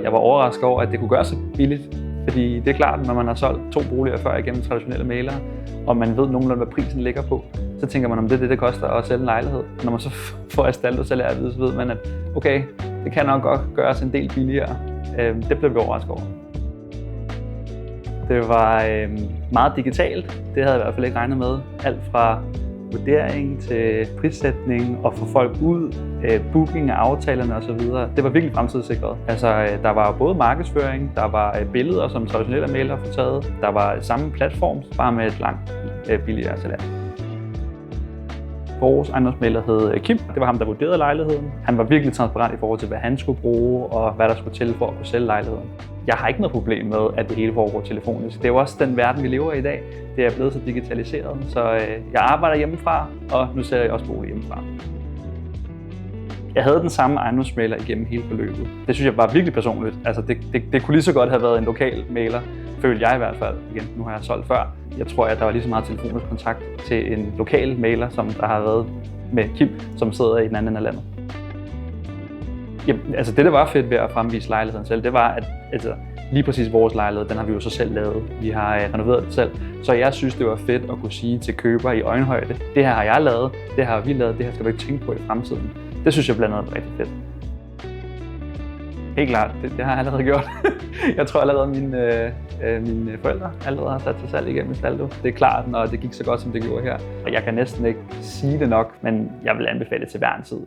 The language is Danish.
Jeg var overrasket over, at det kunne gøre så billigt. Fordi det er klart, når man har solgt 2 boliger før igennem traditionelle mælere, og man ved nogenlunde, hvad prisen ligger på, så tænker man, om det er det koster at sælge en lejlighed. Når man så får Astaldo salær, så ved man, at okay, det kan nok godt gøres en del billigere. Det blev vi overrasket over. Det var meget digitalt. Det havde jeg i hvert fald ikke regnet med. Alt fra vurdering til prissætning og få folk ud, booking af aftalerne osv. Det var virkelig fremtidssikret. Altså, der var både markedsføring, der var billeder, som traditionelle mælere får taget. Der var samme platform, bare med et langt billigere salær. Vores ejendomsmægler hed Kim. Det var ham, der vurderede lejligheden. Han var virkelig transparent i forhold til, hvad han skulle bruge og hvad der skulle til for at kunne sælge lejligheden. Jeg har ikke noget problem med, at det hele foregår telefonisk. Det er jo også den verden, vi lever i i dag. Det er blevet så digitaliseret, så jeg arbejder hjemmefra, og nu sælger jeg også bolig hjemmefra. Jeg havde den samme ejendomsmægler igennem hele forløbet. Det synes jeg var virkelig personligt. Altså, det kunne lige så godt have været en lokal mægler, følte jeg i hvert fald. Igen, nu har jeg solgt før. Jeg tror, at der var lige så meget telefonisk kontakt til en lokal mægler, som der har været med Kim, som sidder i den anden ende af landet. Jamen, altså det, der var fedt ved at fremvise lejligheden selv, det var, at lige præcis vores lejlighed, den har vi jo så selv lavet. Vi har renoveret det selv. Så jeg synes, det var fedt at kunne sige til køber i øjenhøjde, det her har jeg lavet, det her har vi lavet, det her skal du ikke tænke på i fremtiden. Det synes jeg blandt andet er rigtig fedt. Helt klart, det har jeg allerede gjort. Jeg tror allerede, mine forældre allerede har sat sig salg igennem Astaldo. Det er klart, når det gik så godt, som det gjorde her. Jeg kan næsten ikke sige det nok, men jeg vil anbefale det til hver en tid.